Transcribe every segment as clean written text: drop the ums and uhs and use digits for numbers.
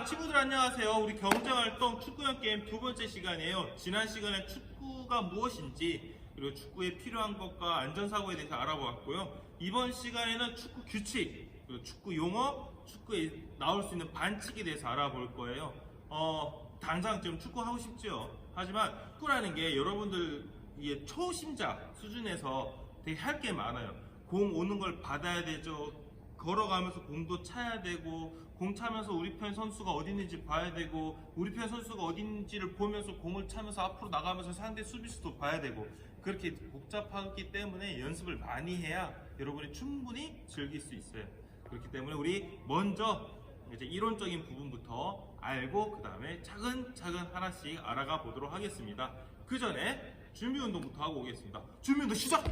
친구들 안녕하세요. 우리 경쟁활동 축구형 게임 두 번째 시간이에요. 지난 시간에 축구가 무엇인지 그리고 축구에 필요한 것과 안전사고에 대해서 알아보았고요. 이번 시간에는 축구 규칙, 그리고 축구 용어, 축구에 나올 수 있는 반칙에 대해서 알아볼 거예요. 당장 좀 축구 하고 싶죠. 하지만 축구라는 게 여러분들 이게 초심자 수준에서 되게 할 게 많아요. 공 오는 걸 받아야 되죠. 걸어가면서 공도 차야 되고, 공 차면서 우리 편 선수가 어디 있는지 봐야 되고, 우리 편 선수가 어디 있는지를 보면서 공을 차면서 앞으로 나가면서 상대 수비수도 봐야 되고, 그렇게 복잡하기 때문에 연습을 많이 해야 여러분이 충분히 즐길 수 있어요. 그렇기 때문에 우리 먼저 이제 이론적인 부분부터 알고 그 다음에 차근차근 하나씩 알아가 보도록 하겠습니다. 그 전에 준비 운동부터 하고 오겠습니다. 준비 운동 시작!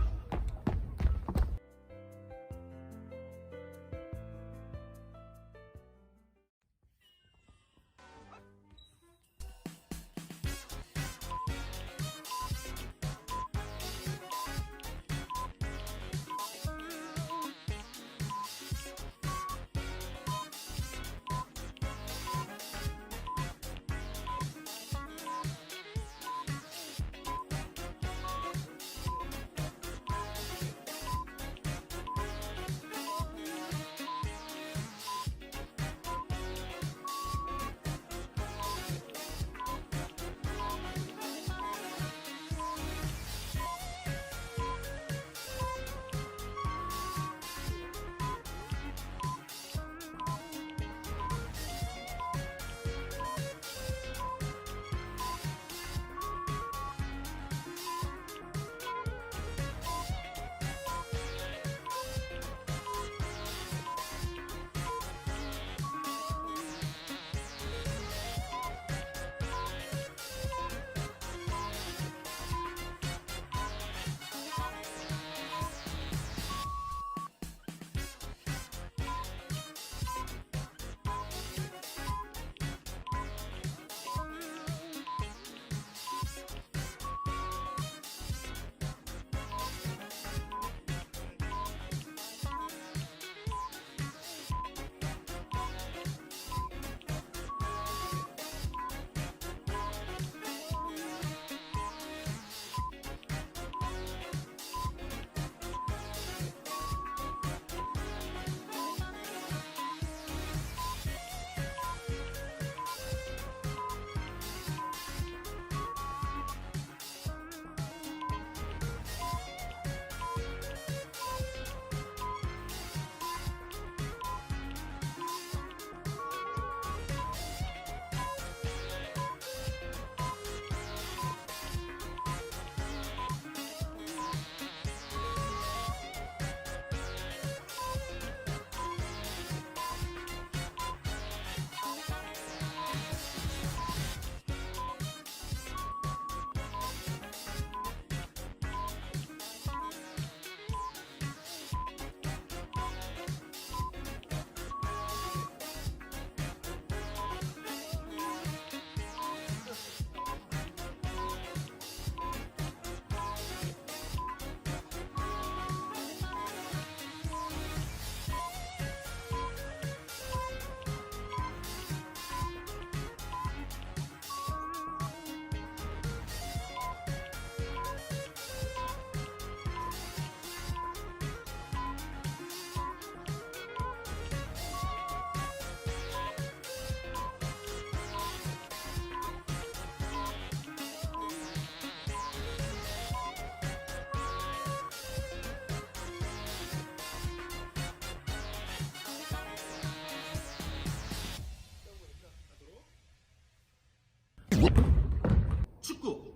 축구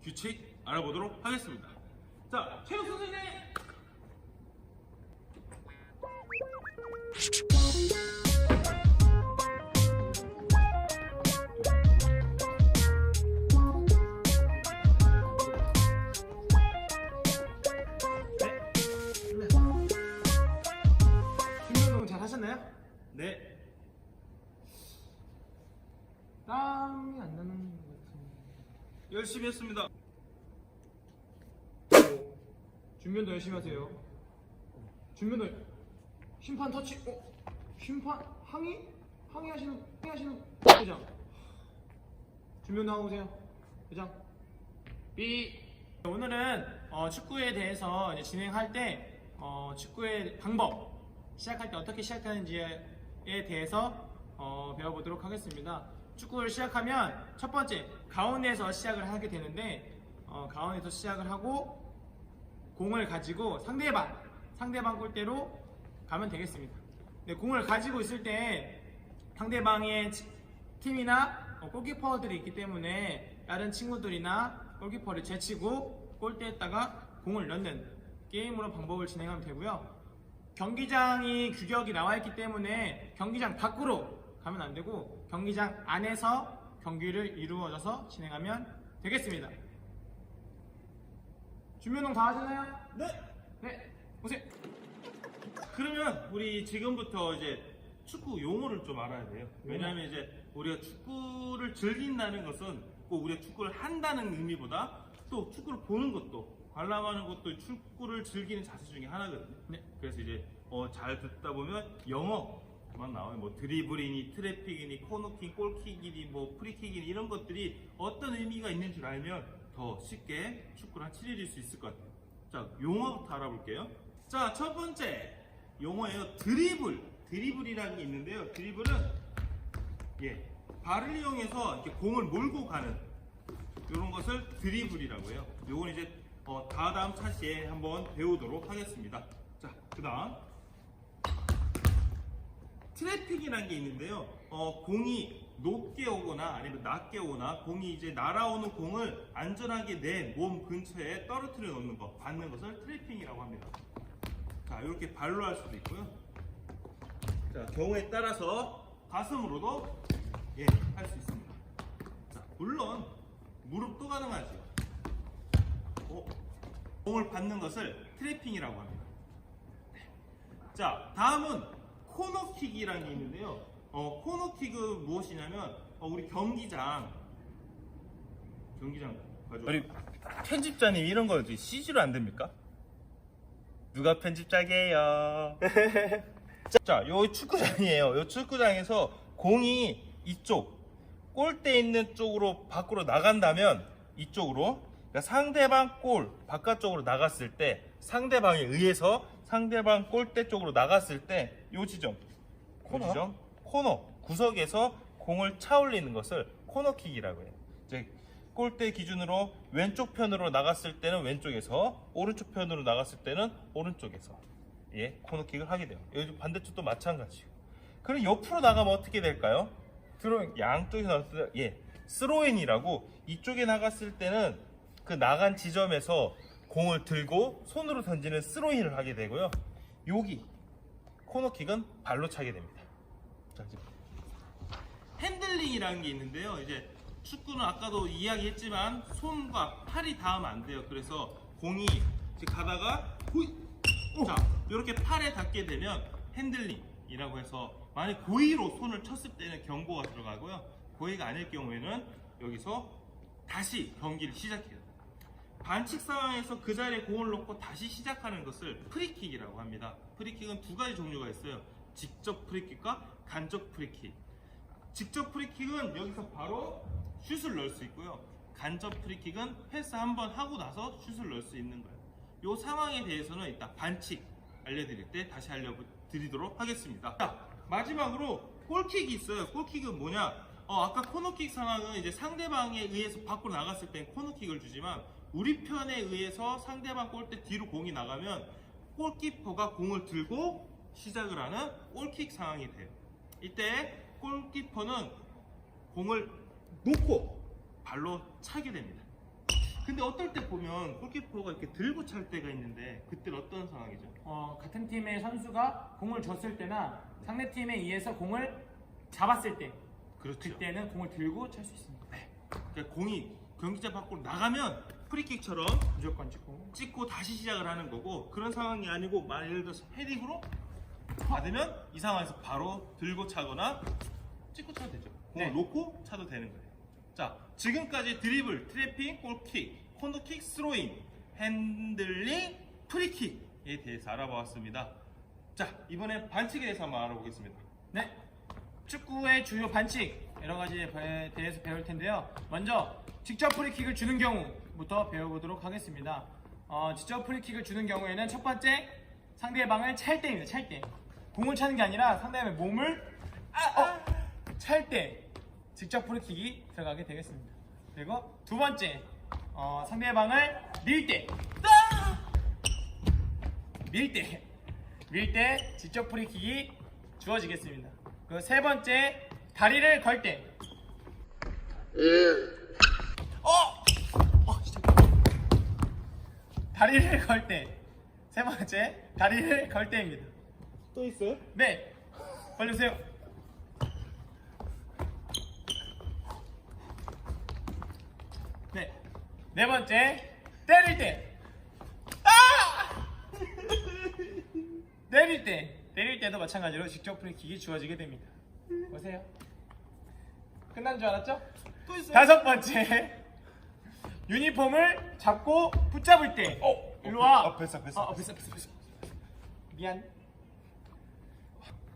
규칙 알아보도록 하겠습니다. 자, 체육 선생님! 운동 잘 하셨나요? 네. 땀이 안 나는 것 같은데. 열심히 했습니다. 준비운동 열심히 하세요. 준비운동 심판 터치. 심판 항의? 항의하시는 회장. 준비 운동 하고 오세요. 회장. 삐. 오늘은 축구에 대해서 이제 진행할 때 축구의 방법, 시작할 때 어떻게 시작하는지에 대해서 배워보도록 하겠습니다. 축구를 시작하면 첫 번째 가운데에서 시작을 하게 되는데 가운데에서 시작을 하고 공을 가지고 상대방 골대로 가면 되겠습니다. 네, 공을 가지고 있을 때 상대방의 팀이나 골키퍼들이 있기 때문에 다른 친구들이나 골키퍼를 제치고 골대에다가 공을 넣는 게임으로 방법을 진행하면 되고요. 경기장이 규격이 나와 있기 때문에 경기장 밖으로 가면 안 되고 경기장 안에서 경기를 이루어져서 진행하면 되겠습니다. 준비 운동 다 하셨나요? 네. 네, 오세요. 그러면 우리 지금부터 이제 축구 용어를 좀 알아야 돼요. 왜냐하면 이제 우리가 축구를 즐긴다는 것은 꼭 우리가 축구를 한다는 의미보다 또 축구를 보는 것도 관람하는 것도 축구를 즐기는 자세 중에 하나거든요. 네. 그래서 이제 잘 듣다 보면 영어만 나와요. 뭐 드리블이니 트래픽이니 코너킥, 골킥이니 뭐 프리킥이니 이런 것들이 어떤 의미가 있는 줄 알면 더 쉽게 축구를 치러질 수 있을 것 같아요. 자, 용어부터 알아볼게요. 자, 첫 번째 용어예요. 드리블이라는 게 있는데요. 드리블은 발을 이용해서 이렇게 공을 몰고 가는 이런 것을 드리블이라고 해요. 요건 이제 다음 차시에 한번 배우도록 하겠습니다. 자, 그다음 트래픽이라는 게 있는데요. 공이 높게 오거나 아니면 낮게 오거나 공이 이제 날아오는 공을 안전하게 내 몸 근처에 떨어뜨려 놓는 거, 받는 것을 트래핑이라고 합니다. 자, 이렇게 발로 할 수도 있고요. 자, 경우에 따라서 가슴으로도 할 수 있습니다. 자, 물론 무릎도 가능하죠. 공을 받는 것을 트래핑이라고 합니다. 자, 다음은 코너킥이라는 게 있는데요. 코너킥은 무엇이냐면 우리 경기장 가지고 우리 편집자님 이런 거 CG로 안 됩니까? 누가 편집자게요? 자, 요 축구장이에요. 요 축구장에서 공이 이쪽 골대 있는 쪽으로 밖으로 나간다면 이쪽으로, 그러니까 상대방 골 바깥쪽으로 나갔을 때 상대방에 의해서 상대방 골대 쪽으로 나갔을 때 요 지점 코너 구석에서 공을 차 올리는 것을 코너킥이라고 해요. 이제 골대 기준으로 왼쪽 편으로 나갔을 때는 왼쪽에서, 오른쪽 편으로 나갔을 때는 오른쪽에서 코너킥을 하게 돼요. 여기 반대쪽도 마찬가지고. 그럼 옆으로 나가면 어떻게 될까요? 양쪽에서 나갔을 때 스로인이라고, 이쪽에 나갔을 때는 그 나간 지점에서 공을 들고 손으로 던지는 스로인을 하게 되고요. 여기 코너킥은 발로 차게 됩니다. 자, 이제 핸들링이라는 게 있는데요. 이제 축구는 아까도 이야기했지만 손과 팔이 닿으면 안 돼요. 그래서 공이 이제 가다가 자, 이렇게 팔에 닿게 되면 핸들링이라고 해서, 만약 고의로 손을 쳤을 때는 경고가 들어가고요. 고의가 아닐 경우에는 여기서 다시 경기를 시작해요. 반칙 상황에서 그 자리에 공을 놓고 다시 시작하는 것을 프리킥이라고 합니다. 프리킥은 두 가지 종류가 있어요. 직접 프리킥과 간접 프리킥. 직접 프리킥은 여기서 바로 슛을 넣을 수 있고요. 간접 프리킥은 패스 한번 하고 나서 슛을 넣을 수 있는 거예요. 이 상황에 대해서는 이따 반칙 알려드릴 때 다시 알려드리도록 하겠습니다. 자, 마지막으로 골킥이 있어요. 골킥은 뭐냐? 아까 코너킥 상황은 이제 상대방에 의해서 밖으로 나갔을 땐 코너킥을 주지만, 우리 편에 의해서 상대방 골대 뒤로 공이 나가면 골키퍼가 공을 들고 시작을 하는 골킥 상황이 돼요. 이때 골키퍼는 공을 놓고 발로 차게 됩니다. 근데 어떨 때 보면 골키퍼가 이렇게 들고 찰 때가 있는데, 그때는 어떤 상황이죠? 같은 팀의 선수가 공을 줬을 때나 상대 팀에 의해서 공을 잡았을 때, 그렇죠. 그때는 공을 들고 찰 수 있습니다. 그러니까 공이 경기장 밖으로 나가면 프리킥처럼 무조건 찍고 다시 시작을 하는 거고, 그런 상황이 아니고 예를 들어서 헤딩으로 받으면 이 상황에서 바로 들고 차거나 찍고 차도 되죠. 공을 놓고 차도 되는 거예요. 자, 지금까지 드리블, 트래핑, 골킥, 코너킥, 스로인, 핸들링, 프리킥에 대해서 알아보았습니다. 자, 이번엔 반칙에 대해서 한번 알아보겠습니다. 네. 축구의 주요 반칙 여러 가지에 대해서 배울 텐데요. 먼저 직접 프리킥을 주는 경우부터 배워보도록 하겠습니다. 직접 프리킥을 주는 경우에는 첫 번째 상대방을 찰 때입니다. 찰 때. 공을 차는 게 아니라 상대방의 몸을 찰 때 직접 프리킥이 들어가게 되겠습니다. 그리고 두 번째 상대방을 밀 때 직접 프리킥이 주어지겠습니다. 그리고 세 번째 다리를 걸 때. 진짜. 다리를 걸 때. 세 번째 다리를 걸 때입니다. 또 있어요? 네, 빨리 오세요. 네, 네 번째 때릴 때. 때릴 때도 마찬가지로 직접 프리킥이 주어지게 됩니다. 보세요. 끝난 줄 알았죠? 또 있어요? 다섯 번째 유니폼을 잡고 붙잡을 때. 일로 와. 뱃어. 뱃어. 미안.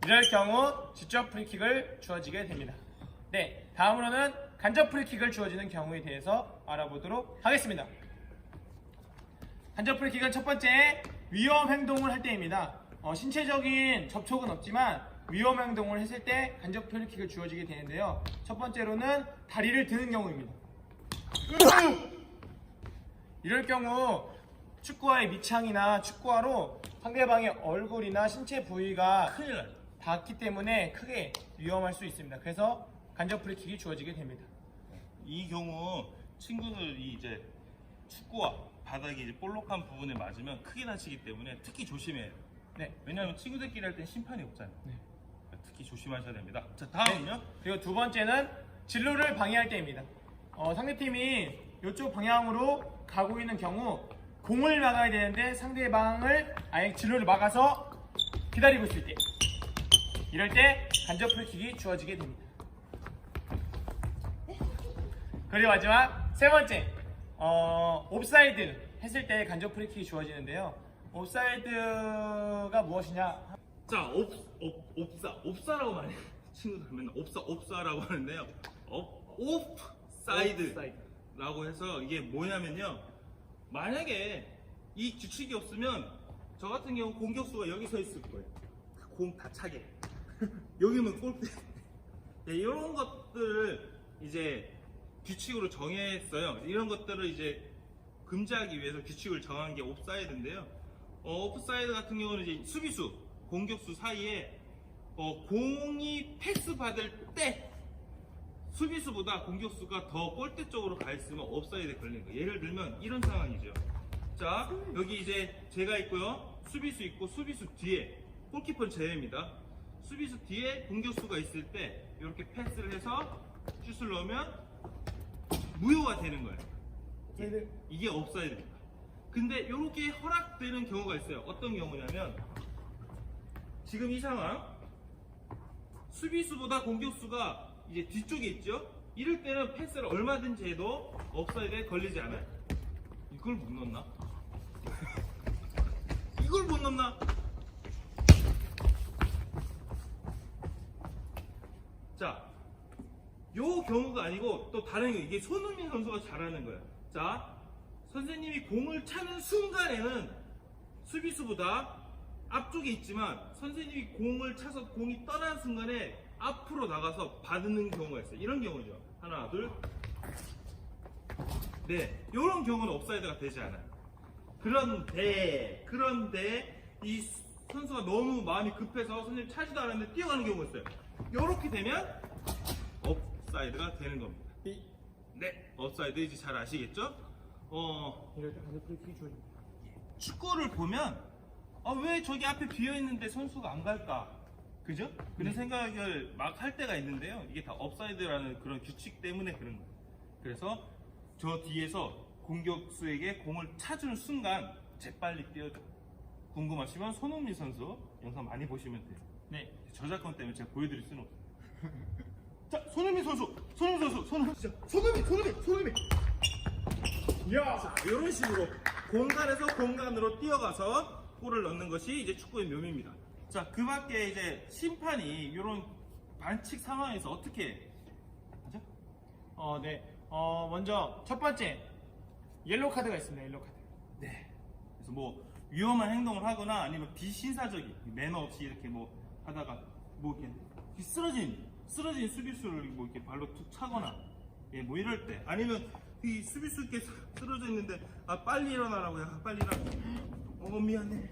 이럴 경우 직접 프리킥을 주어지게 됩니다. 네, 다음으로는 간접 프리킥을 주어지는 경우에 대해서 알아보도록 하겠습니다. 간접 프리킥은 첫 번째 위험 행동을 할 때입니다. 신체적인 접촉은 없지만 위험 행동을 했을 때 간접 프리킥을 주어지게 되는데요. 첫 번째로는 다리를 드는 경우입니다. 이럴 경우 축구화의 밑창이나 축구화로 상대방의 얼굴이나 신체 부위가 큰일 나요. 닿기 때문에 크게 위험할 수 있습니다. 그래서 간접 프리킥이 주어지게 됩니다. 이 경우 친구들이 이제 축구와 바닥이 이제 볼록한 부분에 맞으면 크게 다치기 때문에 특히 조심해야 돼요. 네. 왜냐하면 친구들끼리 할 땐 심판이 없잖아요. 네. 특히 조심하셔야 됩니다. 자, 다음은요. 그리고 두 번째는 진루를 방해할 때입니다. 상대팀이 이쪽 방향으로 가고 있는 경우 공을 막아야 되는데 상대방을 아예 진루를 막아서 기다리고 있을 때, 이럴 때 간접 프리킥이 주어지게 됩니다. 그리고 마지막 세 번째, 옵사이드 했을 때 간접 프리킥이 주어지는데요. 옵사이드가 무엇이냐? 자, 옵사라고 말해요. 친구들 맨날 옵사라고 하는데요. 옵사이드라고 해서 이게 뭐냐면요. 만약에 이 규칙이 없으면 저 같은 경우 공격수가 여기 서 있을 거예요. 공 다 차게. 여기면 골대. 네, 이런 것들을 이제 규칙으로 정했어요. 이런 것들을 이제 금지하기 위해서 규칙을 정한 게 옵사이드인데요. 옵사이드 같은 경우는 이제 수비수, 공격수 사이에 공이 패스 받을 때 수비수보다 공격수가 더 골대 쪽으로 가 있으면 옵사이드에 걸리는 거예요. 예를 들면 이런 상황이죠. 자, 여기 이제 제가 있고요. 수비수 있고 수비수 뒤에 골키퍼는 제외입니다. 수비수 뒤에 공격수가 있을 때 이렇게 패스를 해서 슛을 넣으면 무효가 되는 거예요. 이게 옵사이드입니다. 근데 이렇게 허락되는 경우가 있어요. 어떤 경우냐면 지금 이 상황 수비수보다 공격수가 이제 뒤쪽에 있죠. 이럴 때는 패스를 얼마든지 해도 옵사이드에 걸리지 않아요. 이걸 못 넣나? 이걸 못 넣나? 자, 요 경우가 아니고 또 다른 경우, 이게 손흥민 선수가 잘하는 거예요. 자, 선생님이 공을 차는 순간에는 수비수보다 앞쪽에 있지만 선생님이 공을 차서 공이 떠나는 순간에 앞으로 나가서 받는 경우가 있어요. 이런 경우죠. 하나, 둘. 네, 이런 경우는 옵사이드가 되지 않아요. 그런데 이 선수가 너무 마음이 급해서 선생님 차지도 않았는데 뛰어가는 경우가 있어요. 이렇게 되면 옵사이드가 되는 겁니다. 네, 옵사이드 이제 잘 아시겠죠? 이럴 때 간접 프리킥이 주어집니다. 축구를 보면 왜 저기 앞에 비어 있는데 선수가 안 갈까? 그죠? 그런 생각을 막 할 때가 있는데요. 이게 다 옵사이드라는 그런 규칙 때문에 그런 거예요. 그래서 저 뒤에서 공격수에게 공을 차주는 순간 재빨리 뛰어줘. 궁금하시면 손흥민 선수 영상 많이 보시면 돼요. 네. 저작권 때문에 제가 보여드릴 수는 없어요. 자, 손흥민 선수. 이야. 이런 식으로 공간에서 공간으로 뛰어가서 골을 넣는 것이 이제 축구의 묘미입니다. 자, 그 밖에 이제 심판이 이런 반칙 상황에서 어떻게 하죠? 네. 먼저 첫 번째 옐로우 카드가 있습니다. 옐로우 카드. 네. 그래서 뭐 위험한 행동을 하거나 아니면 비신사적인 매너 없이 이렇게 뭐 하다가 뭐 이렇게 쓰러진 수비수를 뭐 이렇게 발로 툭 차거나 예, 뭐 이럴 때 아니면 이 수비수 이렇게 쓰러져 있는데 아 빨리 일어나라고 야 빨리 일어나 미안해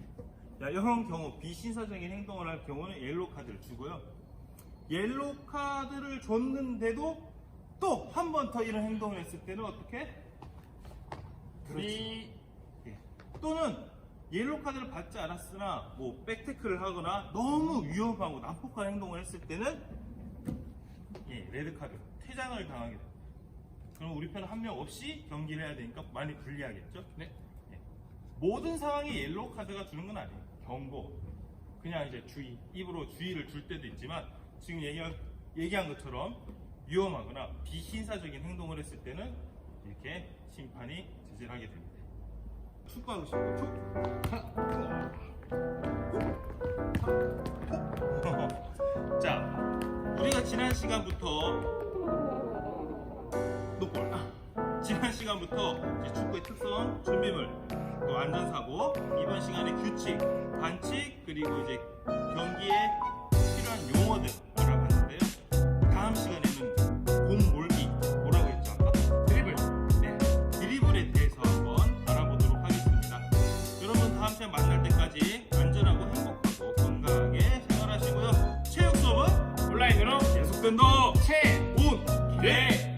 야 이런 경우 비신사적인 행동을 할 경우는 옐로우 카드를 주고요. 옐로우 카드를 줬는데도 또 한 번 더 이런 행동을 했을 때는 어떻게? B 예. 또는 옐로우 카드를 받지 않았으나 뭐 백태클을 하거나 너무 위험하고 난폭한 행동을 했을 때는 예, 레드 카드 퇴장을 당하게 됩니다. 그럼 우리 편 한 명 없이 경기를 해야 되니까 많이 불리하겠죠? 네. 예. 모든 상황에 옐로우 카드가 주는 건 아니에요. 경고, 그냥 이제 주의, 입으로 주의를 줄 때도 있지만 지금 얘기한 것처럼 위험하거나 비신사적인 행동을 했을 때는 이렇게 심판이 제재를 하게 됩니다. 축구하고 싶어요. 자, 우리가 지난 시간부터 노볼. 지난 시간부터 이제 축구의 특성, 준비물, 또 안전사고, 이번 시간에 규칙, 반칙, 그리고 이제 경기에 필요한 용어들 알아봤는데요. 다음 시간에는 공 몰기, 뭐라고 했죠 아까? 드리블. 네, 드리블에 대해서 한번 알아보도록 하겠습니다. 여러분 다음 시간 만날 때까지 안전하고 행복하고 건강하게 생활하시고요. 체육 수업은 온라인으로 계속된다. 최 온 기대.